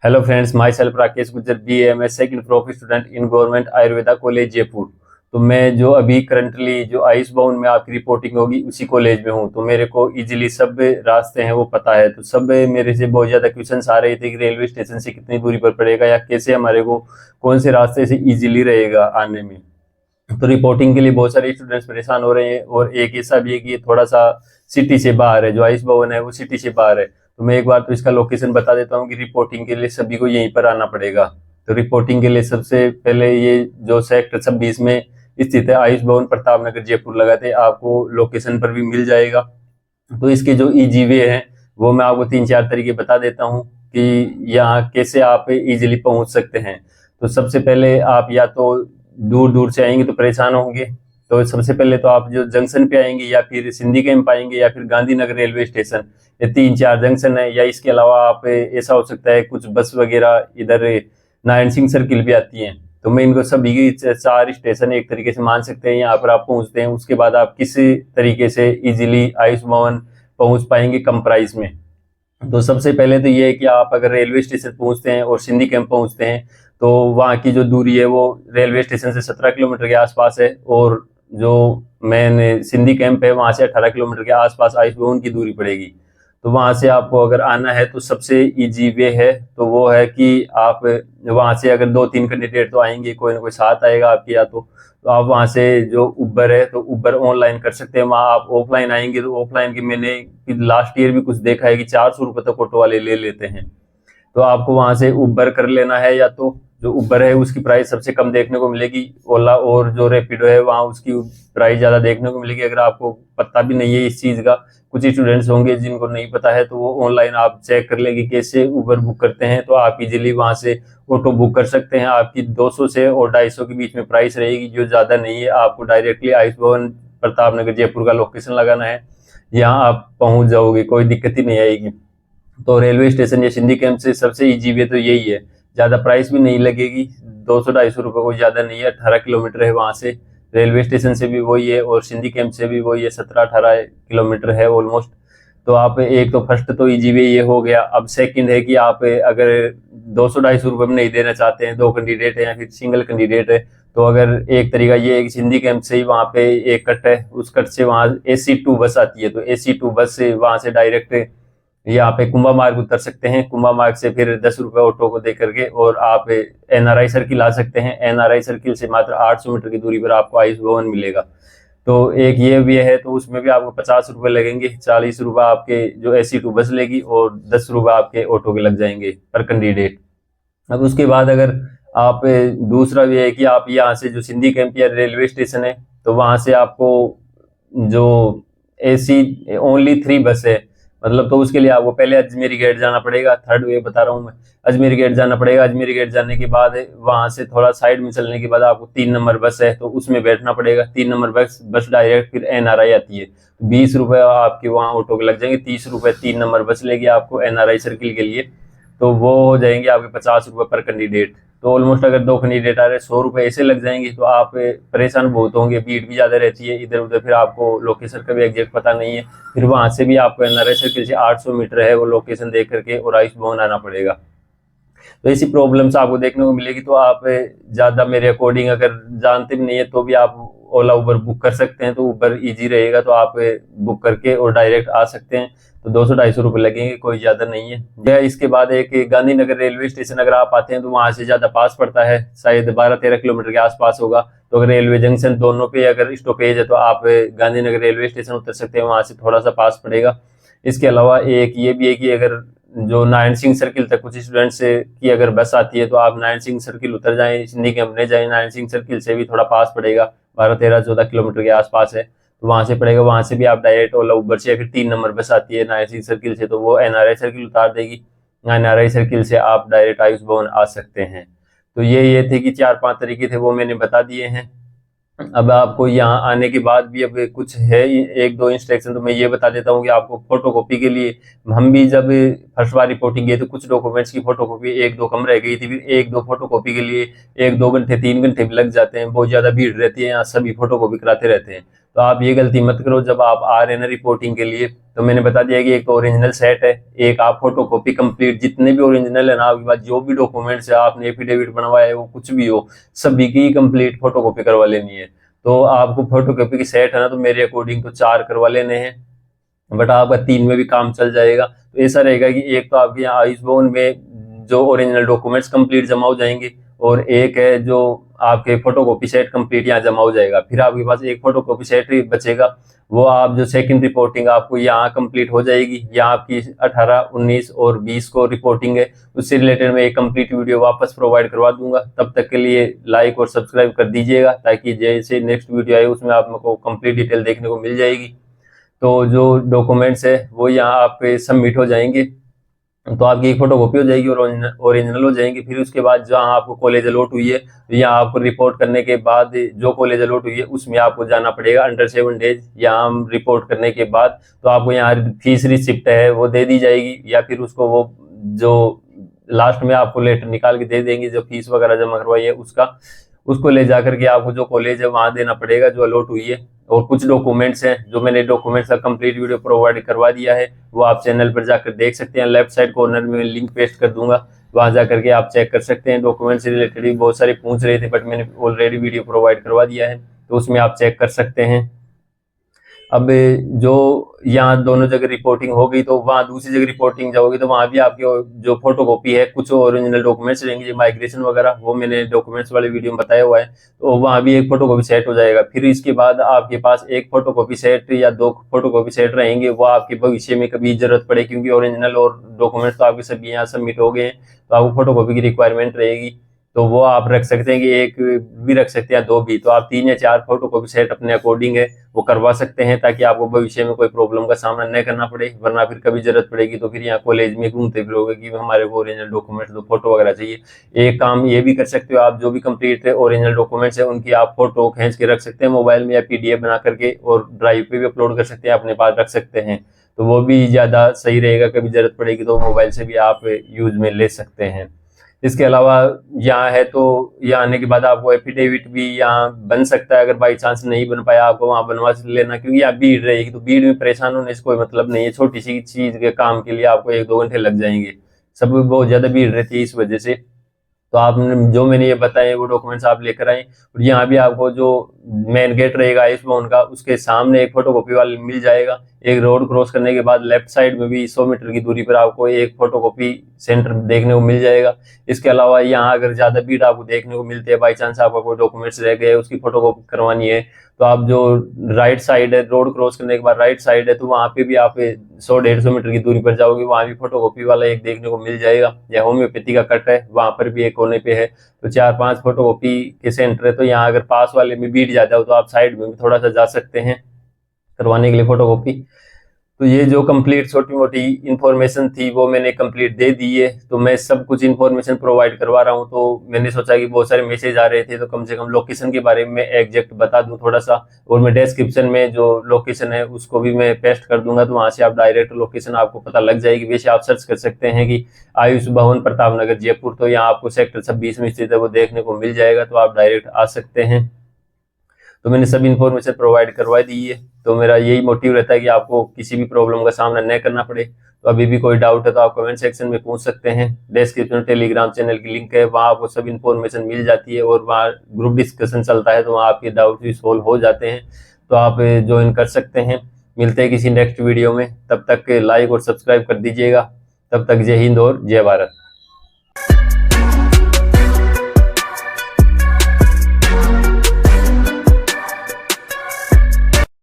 Hello friends, my self Rakesh Gujjar BAMS second prof student in government Ayurveda college Jaipur. तो मैं जो अभी करंटली जो आयुष भवन में आपकी रिपोर्टिंग होगी उसी कॉलेज में हूँ। तो मेरे को इजीली सब रास्ते हैं वो पता है। तो सब मेरे से बहुत ज़्यादा क्वेश्चंस आ रहे थे कि रेलवे स्टेशन से कितनी दूरी पर पड़ेगा या कैसे हमारे को कौन से रास्ते से इजीली रहेगा आने में। तो रिपोर्टिंग के लिए बहुत सारे स्टूडेंट्स परेशान हो रहे हैं और एक ऐसा भी है कि ये थोड़ा सा सिटी से बाहर है। जो आयुष भवन है वो सिटी से बाहर है। तो मैं एक बार तो इसका लोकेशन बता देता हूँ कि रिपोर्टिंग के लिए सभी को यहीं पर आना पड़ेगा। तो रिपोर्टिंग के लिए सबसे पहले ये जो सेक्टर 26 में स्थित है आयुष भवन प्रताप नगर जयपुर लगाते आपको लोकेशन पर भी मिल जाएगा। तो इसके जो इजी वे है वो मैं आपको 3-4 तरीके बता देता हूँ कि यहाँ कैसे आप इजीली पहुंच सकते हैं। तो सबसे पहले आप या तो दूर दूर से आएंगे तो परेशान होंगे। तो सबसे पहले तो आप जो जंक्शन पे आएंगे या फिर सिंधी कैंप आएंगे या फिर गांधीनगर रेलवे स्टेशन, ये 3-4 जंक्शन है। या इसके अलावा आप ऐसा हो सकता है कुछ बस वगैरह इधर नारायण सिंह सर्किल भी आती हैं। तो मैं इनको सभी 4 स्टेशन एक तरीके से मान सकते हैं। यहाँ पर आप पहुंचते हैं, उसके बाद आप किस तरीके से इजीली आयुष भवन पहुंच पाएंगे कम प्राइस में। तो सबसे पहले तो ये है कि आप अगर रेलवे स्टेशन पहुंचते हैं और सिंधी कैंप पहुंचते हैं तो वहाँ की जो दूरी है वो रेलवे स्टेशन से 17 किलोमीटर के आसपास है और जो मेन सिंधी कैंप है वहाँ से 18 किलोमीटर के आसपास आयुष भवन की दूरी पड़ेगी। तो वहाँ से आपको अगर आना है तो सबसे इजी वे है तो वो है कि आप वहाँ से अगर 2-3 कैंडिडेट तो आएंगे, कोई ना कोई साथ आएगा आपके। या तो आप वहाँ से जो उबर है तो उबर ऑनलाइन कर सकते हैं। वहाँ आप ऑफलाइन आएंगे तो ऑफलाइन की मैंने लास्ट ईयर भी कुछ देखा है कि 400 रुपये तक ऑटो वाले ले लेते हैं। तो आपको वहां से उबर कर लेना है। या तो जो उबर है उसकी प्राइस सबसे कम देखने को मिलेगी। ओला और जो रैपिडो है वहाँ उसकी प्राइस ज्यादा देखने को मिलेगी। अगर आपको पता भी नहीं है इस चीज का, कुछ स्टूडेंट्स होंगे जिनको नहीं पता है, तो वो ऑनलाइन आप चेक कर लेंगे कैसे उबर बुक करते हैं। तो आप इजीली वहां से ऑटो बुक कर सकते हैं। आपकी 200 से और 250 के बीच में प्राइस रहेगी, जो ज्यादा नहीं है। आपको डायरेक्टली आयुष भवन प्रताप नगर जयपुर का लोकेशन लगाना है, यहाँ आप पहुंच जाओगे, कोई दिक्कत ही नहीं आएगी। तो रेलवे स्टेशन या सिंधी कैंप से सबसे इजी वे तो यही है। ज्यादा प्राइस भी नहीं लगेगी, 200-250 रुपये कोई ज्यादा नहीं है। 18 किलोमीटर है वहां से, रेलवे स्टेशन से भी वही है और सिंधी कैंप से भी वही है, 17-18 किलोमीटर है ऑलमोस्ट। तो आप एक तो फर्स्ट तो इजी वे ये हो गया। अब सेकंड है कि आप अगर 200-250 रुपये में नहीं देना चाहते हैं, 2 कैंडिडेट है या फिर सिंगल कैंडिडेट है, तो अगर एक तरीका ये है कि सिंधी कैंप से ही वहाँ पे एक कट है, उस कट से वहाँ AC2 बस आती है। तो AC2 बस से वहाँ से डायरेक्ट यहाँ पे कुंभा मार्ग उतर सकते हैं। कुंभा मार्ग से फिर 10 रुपए ऑटो को दे करके और आप NRI सर्किल आ सकते हैं। NRI सर्किल से मात्र 800 मीटर की दूरी पर आपको आयुष भवन मिलेगा। तो एक ये भी है, तो उसमें भी आपको 50 रुपए लगेंगे। 40 रुपए आपके जो AC2 बस लेगी और 10 रुपए आपके ऑटो के लग जाएंगे पर कैंडिडेट। अब उसके बाद अगर आप दूसरा भी है कि आप यहाँ से जो सिंधी कैंप या रेलवे स्टेशन है तो वहां से आपको जो AC ओनली 3 बस है, मतलब तो उसके लिए आपको पहले अजमेरी गेट जाना पड़ेगा। थर्ड वे बता रहा हूँ मैं, अजमेरी गेट जाना पड़ेगा। अजमेरी गेट जाने के बाद वहां से थोड़ा साइड में चलने के बाद आपको 3 नंबर बस है तो उसमें बैठना पड़ेगा। 3 नंबर बस डायरेक्ट फिर NRI आती है। 20 रुपए आपके वहाँ ऑटो के लग जाएंगे। 30 रुपए 3 नंबर बस लेगी आपको NRI सर्किल के लिए, तो वो हो जाएंगे आपके 50 रुपए पर कैंडिडेट। तो ऑलमोस्ट अगर 2 कैंडिडेट आ रहे 100 रुपए ऐसे लग जाएंगे। तो आप परेशान बहुत होंगे, भीड़ भी ज्यादा रहती है इधर उधर, फिर आपको लोकेशन का भी एग्जैक्ट पता नहीं है। फिर वहां से भी आपको NRI सर्किल से 800 मीटर है वो लोकेशन देख करके और आयुष भवन आना पड़ेगा। तो ऐसी प्रॉब्लम्स आपको देखने को मिलेगी। तो आप ज्यादा मेरे अकॉर्डिंग अगर जानते भी नहीं है तो भी आप ओला उबर बुक कर सकते हैं। तो उबर इजी रहेगा, तो आप बुक करके और डायरेक्ट आ सकते हैं। तो 200-250 रुपये लगेंगे, कोई ज्यादा नहीं है। इसके बाद एक गांधीनगर रेलवे स्टेशन अगर आप आते हैं तो वहां से ज्यादा पास पड़ता है, शायद 12-13 किलोमीटर के आसपास होगा। तो अगर रेलवे जंक्शन दोनों पे अगर स्टॉपेज है तो आप गांधीनगर रेलवे स्टेशन उतर सकते हैं, वहां से थोड़ा सा पास पड़ेगा। इसके अलावा एक ये भी है कि अगर जो नारायण सिंह सर्किल तक कुछ स्टूडेंट्स की अगर बस आती है तो आप नारायण सिंह सर्किल उतर जाएं, सिंधी कैंप नहीं जाए। नारायण सिंह सर्किल से भी थोड़ा पास पड़ेगा, 12-13-14 किलोमीटर के आसपास है, तो वहां से पड़ेगा। वहां से भी आप डायरेक्ट ओला उबर से या फिर 3 नंबर बस आती है नारायण सिंह सर्किल से, तो वो NRI सर्किल उतार देगी। NRI सर्किल से आप डायरेक्ट आयुष भवन आ सकते हैं। तो ये थे कि 4-5 तरीके थे, वो मैंने बता दिए हैं। अब आपको यहाँ आने के बाद भी अब कुछ है 1-2 इंस्ट्रक्शन, तो मैं ये बता देता हूँ कि आपको फोटोकॉपी के लिए, हम भी जब फर्स्ट बार रिपोर्टिंग गए तो कुछ डॉक्यूमेंट्स की फोटोकॉपी 1-2 कम रह गई थी। फिर 1-2 फोटोकॉपी के लिए 1-2 घंटे 3 घंटे भी लग जाते हैं, बहुत ज्यादा भीड़ रहती है यहाँ, सभी फोटोकॉपी कराते रहते हैं। तो आप ये गलती मत करो जब आप आ रहे हैं ना रिपोर्टिंग के लिए, तो मैंने बता दिया कि एक तो ओरिजिनल सेट है, एक आप फोटो कॉपी कंप्लीट जितने भी ओरिजिनल है ना आपके पास, जो भी डॉक्यूमेंट्स है आपने एफिडेविट बनवाया है वो कुछ भी हो, सभी की कंप्लीट फोटो कॉपी करवा लेनी है। तो आपको फोटो कॉपी की सेट है ना, तो मेरे अकॉर्डिंग तो 4 करवा लेने हैं, बट आपका 3 में भी काम चल जाएगा। तो ऐसा रहेगा कि एक तो आपके यहाँ आयुष भवन में जो ओरिजिनल डॉक्यूमेंट्स कंप्लीट जमा हो जाएंगे, और एक है जो आपके फोटोकॉपी सेट कंप्लीट यहाँ जमा हो जाएगा। फिर आपके पास एक फोटोकॉपी सेट ही बचेगा, वो आप जो सेकंड रिपोर्टिंग आपको यहाँ कंप्लीट हो जाएगी। यहाँ आपकी 18, 19 और 20 को रिपोर्टिंग है, उससे रिलेटेड मैं एक कंप्लीट वीडियो वापस प्रोवाइड करवा दूंगा। तब तक के लिए लाइक और सब्सक्राइब कर दीजिएगा, ताकि जैसे नेक्स्ट वीडियो आए उसमें आपको कंप्लीट डिटेल देखने को मिल जाएगी। तो जो डॉक्यूमेंट्स है वो यहाँ आपके सबमिट हो जाएंगे, तो आपकी एक फोटो कॉपी हो जाएगी और ओरिजिनल हो जाएंगे। फिर उसके बाद जहाँ आपको कॉलेज अलॉट हुई है, तो यहाँ आपको रिपोर्ट करने के बाद जो कॉलेज अलॉट हुई है उसमें आपको जाना पड़ेगा अंडर 7 डेज। यहाँ रिपोर्ट करने के बाद तो आपको यहाँ फीस रिसिप्ट है वो दे दी जाएगी, या फिर उसको वो जो लास्ट में आपको लेटर निकाल के दे देंगे जो फीस वगैरह जमा करवाई है उसका, उसको ले जाकर के आपको जो कॉलेज है वहां देना पड़ेगा जो अलॉट हुई है। और कुछ डॉक्यूमेंट्स हैं जो मैंने डॉक्यूमेंट्स का कंप्लीट वीडियो प्रोवाइड करवा दिया है, वो आप चैनल पर जाकर देख सकते हैं। लेफ्ट साइड कॉर्नर में लिंक पेस्ट कर दूंगा, वहां जाकर के आप चेक कर सकते हैं। डॉक्यूमेंट्स से रिलेटेड भी बहुत सारे पूछ रहे थे, बट मैंने ऑलरेडी वीडियो प्रोवाइड करवा दिया है, तो उसमें आप चेक कर सकते हैं। अब जो यहाँ दोनों जगह रिपोर्टिंग हो गई, तो वहाँ दूसरी जगह रिपोर्टिंग जाओगी तो वहाँ भी आपके जो फोटो कॉपी है, कुछ ओरिजिनल डॉक्यूमेंट्स रहेंगे माइग्रेशन वगैरह, वो मैंने डॉक्यूमेंट्स वाले वीडियो में बताया हुआ है, तो वहाँ भी एक फोटो कॉपी सेट हो जाएगा। फिर इसके बाद आपके पास एक फोटो कॉपी सेट या 2 फोटो कॉपी सेट रहेंगे, वो आपके भविष्य में कभी जरूरत पड़े, क्योंकि ओरिजिनल और डॉक्यूमेंट्स तो आपके सभी यहाँ सबमिट हो गए हैं, तो आपको फोटो कॉपी की रिक्वायरमेंट रहेगी। तो वो आप रख सकते हैं कि एक भी रख सकते हैं, 2 भी, तो आप 3 या 4 फोटो कॉपी सेट अपने अकॉर्डिंग है वो करवा सकते हैं, ताकि आपको भविष्य में कोई प्रॉब्लम का सामना न करना पड़े। वरना फिर कभी जरूरत पड़ेगी तो फिर यहाँ कॉलेज में घूमते फिरोगे कि हमारे को ओरिजिनल डॉक्यूमेंट्स, फोटो वगैरह चाहिए। एक काम ये भी कर सकते हो आप, जो भी कंप्लीट है ओरिजिनल डॉक्यूमेंट्स है उनकी आप फोटो खींच के रख सकते हैं मोबाइल में, या पीडीएफ बना करके और ड्राइव पे भी अपलोड कर सकते हैं, अपने पास रख सकते हैं, तो वो भी ज्यादा सही रहेगा। कभी जरूरत पड़ेगी तो मोबाइल से भी आप यूज में ले सकते हैं। इसके अलावा यहाँ है, तो यहाँ आने के बाद आपको एफिडेविट भी यहाँ बन सकता है, अगर बाई चांस नहीं बन पाया आपको वहाँ बनवा लेना, क्योंकि यहाँ भीड़ रहेगी, तो भीड़ में परेशान होने से कोई मतलब नहीं है। छोटी सी चीज के काम के लिए आपको 1-2 घंटे लग जाएंगे, सब बहुत ज्यादा भीड़ रहती है इस वजह से। तो आपने जो मैंने ये बताए वो डॉक्यूमेंट्स आप लेकर आए। और यहाँ भी आपको जो मेन गेट रहेगा इस भवन का, उसके सामने एक फोटोकॉपी वाला मिल जाएगा। एक रोड क्रॉस करने के बाद लेफ्ट साइड में भी 100 मीटर की दूरी पर आपको एक फोटोकॉपी सेंटर देखने को मिल जाएगा। इसके अलावा यहाँ अगर ज्यादा भीड़ आपको देखने को मिलती है, बाई चांस आपका कोई डॉक्यूमेंट्स रह गए उसकी फोटोकॉपी करवानी है, तो आप जो राइट साइड है, रोड क्रॉस करने के बाद राइट साइड है, तो वहाँ पे भी आप 100-150 मीटर की दूरी पर जाओगे, वहाँ भी फोटोकॉपी वाला एक देखने को मिल जाएगा। या होम्योपैथी का कट है, वहाँ पर भी एक कोने पे है, तो 4-5 फोटोकॉपी के सेंटर है। तो यहाँ अगर पास वाले में भीड़ ज्यादा हो तो आप साइड में भी थोड़ा सा जा सकते हैं करवाने के लिए फोटोकॉपी। तो ये जो कंप्लीट छोटी मोटी इन्फॉर्मेशन थी वो मैंने कंप्लीट दे दी है, तो मैं सब कुछ इन्फॉर्मेशन प्रोवाइड करवा रहा हूँ। तो मैंने सोचा कि बहुत सारे मैसेज आ रहे थे, तो कम से कम लोकेशन के बारे में एग्जैक्ट बता दूं थोड़ा सा, और मैं डिस्क्रिप्शन में जो लोकेशन है उसको भी मैं पेस्ट कर दूंगा, तो वहां से आप डायरेक्ट लोकेशन आपको पता लग जाएगी। वैसे आप सर्च कर सकते हैं कि आयुष भवन प्रताप नगर जयपुर, तो यहाँ आपको सेक्टर 26 में स्थित है वो देखने को मिल जाएगा, तो आप डायरेक्ट आ सकते हैं। तो मैंने सभी इन्फॉर्मेशन प्रोवाइड करवा दी है, तो मेरा यही मोटिव रहता है कि आपको किसी भी प्रॉब्लम का सामना न करना पड़े। तो अभी भी कोई डाउट है तो आप कमेंट सेक्शन में पूछ सकते हैं। डिस्क्रिप्शन में टेलीग्राम चैनल की लिंक है, वहाँ आपको सब इन्फॉर्मेशन मिल जाती है, और वहाँ ग्रुप डिस्कशन चलता है, तो वहाँ आपके डाउट भी सोल्व हो जाते हैं, तो आप ज्वाइन कर सकते हैं। मिलते हैं किसी नेक्स्ट वीडियो में, तब तक लाइक और सब्सक्राइब कर दीजिएगा। तब तक जय हिंद और जय भारत।